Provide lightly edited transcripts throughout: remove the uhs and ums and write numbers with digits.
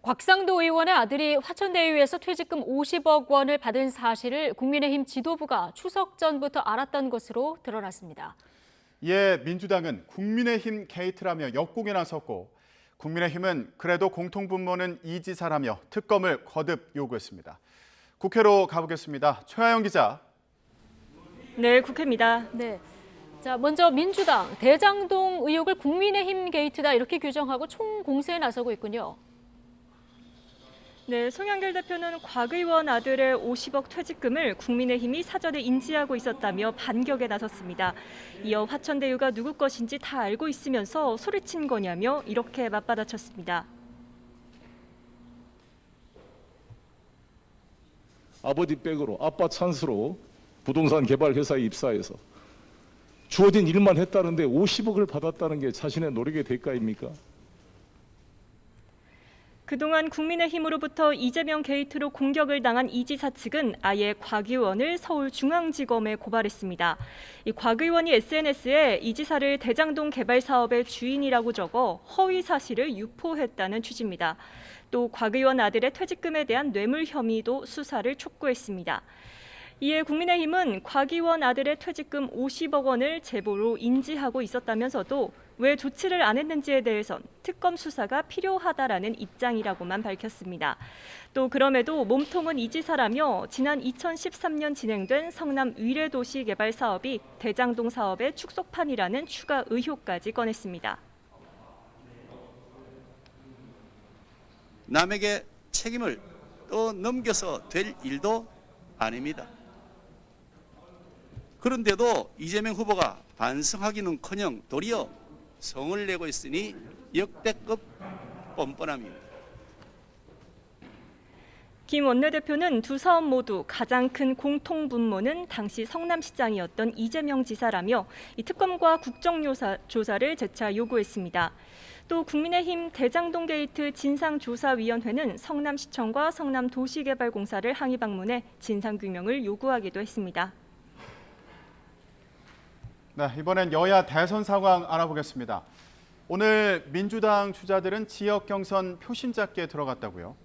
곽상도 의원의 아들이 화천대유에서 퇴직금 50억 원을 받은 사실을 국민의힘 지도부가 추석 전부터 알았던 것으로 드러났습니다. 이에 민주당은 국민의힘 게이트라며 역공에 나섰고 국민의힘은 그래도 공통분모는 이 지사라며 특검을 거듭 요구했습니다. 국회로 가보겠습니다. 최하영 기자. 네, 국회입니다. 네. 자, 먼저 민주당 대장동 의혹을 국민의힘 게이트다 이렇게 규정하고 총공세에 나서고 있군요. 네, 송영길 대표는 곽 의원 아들의 50억 퇴직금을 국민의힘이 사전에 인지하고 있었다며 반격에 나섰습니다. 이어 화천대유가 누구 것인지 다 알고 있으면서 소리친 거냐며 이렇게 맞받아쳤습니다. 아버지 백으로, 아빠 찬스로 부동산 개발 회사에 입사해서 주어진 일만 했다는데 50억을 받았다는 게 자신의 노력의 대가입니까? 그동안 국민의힘으로부터 이재명 게이트로 공격을 당한 이 지사 측은 아예 곽 의원을 서울중앙지검에 고발했습니다. 이 곽 의원이 SNS에 이 지사를 대장동 개발 사업의 주인이라고 적어 허위 사실을 유포했다는 취지입니다. 또 곽 의원 아들의 퇴직금에 대한 뇌물 혐의도 수사를 촉구했습니다. 이에 국민의힘은 곽 의원 아들의 퇴직금 50억 원을 제보로 인지하고 있었다면서도 왜 조치를 안 했는지에 대해선 특검 수사가 필요하다라는 입장이라고만 밝혔습니다. 또 그럼에도 몸통은 이 지사라며 지난 2013년 진행된 성남 위례도시 개발 사업이 대장동 사업의 축소판이라는 추가 의혹까지 꺼냈습니다. 남에게 책임을 넘겨서 될 일도 아닙니다. 그런데도 이재명 후보가 반성하기는커녕 도리어 성을 내고 있으니 역대급 뻔뻔함입니다. 김 원내대표는 두 사업 모두 가장 큰 공통분모는 당시 성남시장이었던 이재명 지사라며 이 특검과 국정조사를 재차 요구했습니다. 또 국민의힘 대장동 게이트 진상조사위원회는 성남시청과 성남도시개발공사를 항의 방문해 진상규명을 요구하기도 했습니다. 네, 이번엔 여야 대선 상황 알아보겠습니다. 오늘 민주당 주자들은 지역 경선 표심잡기에 들어갔다고요?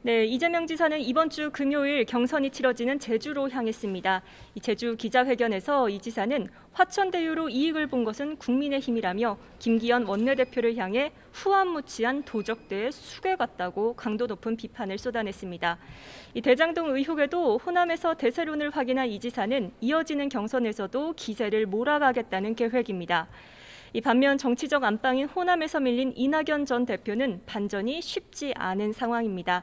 네, 이재명 지사는 이번 주 금요일 경선이 치러지는 제주로 향했습니다. 이 제주 기자회견에서 이 지사는 화천대유로 이익을 본 것은 국민의힘이라며 김기현 원내대표를 향해 후안무치한 도적대의 수괴 같다고 강도 높은 비판을 쏟아냈습니다. 이 대장동 의혹에도 호남에서 대세론을 확인한 이 지사는 이어지는 경선에서도 기세를 몰아가겠다는 계획입니다. 이 반면 정치적 안방인 호남에서 밀린 이낙연 전 대표는 반전이 쉽지 않은 상황입니다.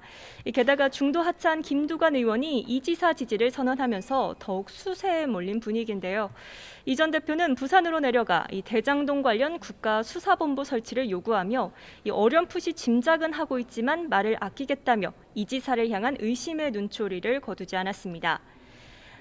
게다가 중도 하차한 김두관 의원이 이 지사 지지를 선언하면서 더욱 수세에 몰린 분위기인데요. 이 전 대표는 부산으로 내려가 이 대장동 관련 국가수사본부 설치를 요구하며 이 어렴풋이 짐작은 하고 있지만 말을 아끼겠다며 이 지사를 향한 의심의 눈초리를 거두지 않았습니다.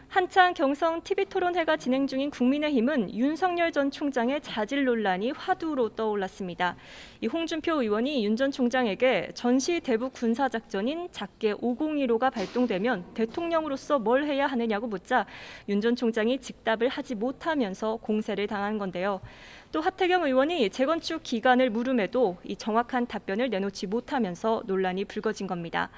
한창 경선 TV토론회가 진행 중인 국민의힘은 윤석열 전 총장의 자질 논란이 화두로 떠올랐습니다. 이 홍준표 의원이 윤 전 총장에게 전시 대북 군사작전인 작게 5015가 발동되면 대통령으로서 뭘 해야 하느냐고 묻자 윤 전 총장이 즉답을 하지 못하면서 공세를 당한 건데요. 또 하태경 의원이 재건축 기간을 물음에도 이 정확한 답변을 내놓지 못하면서 논란이 불거진 겁니다.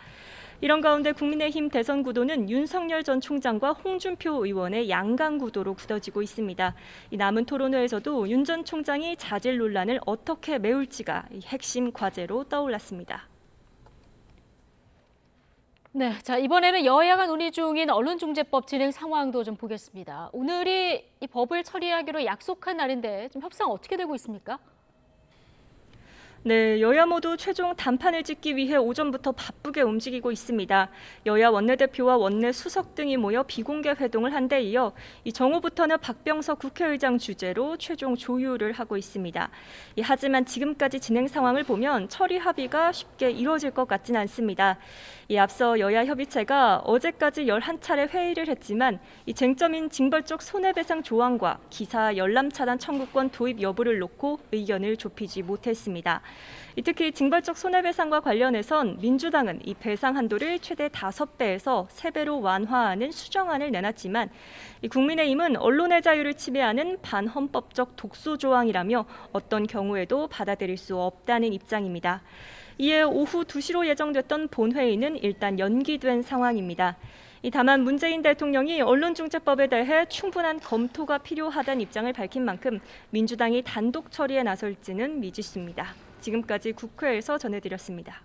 이런 가운데 국민의힘 대선 구도는 윤석열 전 총장과 홍준표 의원의 양강 구도로 굳어지고 있습니다. 이 남은 토론회에서도 윤 전 총장이 자질 논란을 어떻게 메울지가 핵심 과제로 떠올랐습니다. 네, 자 이번에는 여야가 논의 중인 언론중재법 진행 상황도 좀 보겠습니다. 오늘이 이 법을 처리하기로 약속한 날인데 좀 협상 어떻게 되고 있습니까? 네, 여야 모두 최종 단판을 짓기 위해 오전부터 바쁘게 움직이고 있습니다. 여야 원내대표와 원내수석 등이 모여 비공개 회동을 한 데 이어 이 정오부터는 박병석 국회의장 주재로 최종 조율을 하고 있습니다. 하지만 지금까지 진행 상황을 보면 처리 합의가 쉽게 이루어질 것 같지는 않습니다. 앞서 여야 협의체가 어제까지 11차례 회의를 했지만 이 쟁점인 징벌적 손해배상 조항과 기사 열람 차단 청구권 도입 여부를 놓고 의견을 좁히지 못했습니다. 특히 징벌적 손해배상과 관련해선 민주당은 이 배상 한도를 최대 5배에서 3배로 완화하는 수정안을 내놨지만 국민의힘은 언론의 자유를 침해하는 반헌법적 독소 조항이라며 어떤 경우에도 받아들일 수 없다는 입장입니다. 이에 오후 2시로 예정됐던 본회의는 일단 연기된 상황입니다. 다만 문재인 대통령이 언론중재법에 대해 충분한 검토가 필요하다는 입장을 밝힌 만큼 민주당이 단독 처리에 나설지는 미지수입니다. 지금까지 국회에서 전해드렸습니다.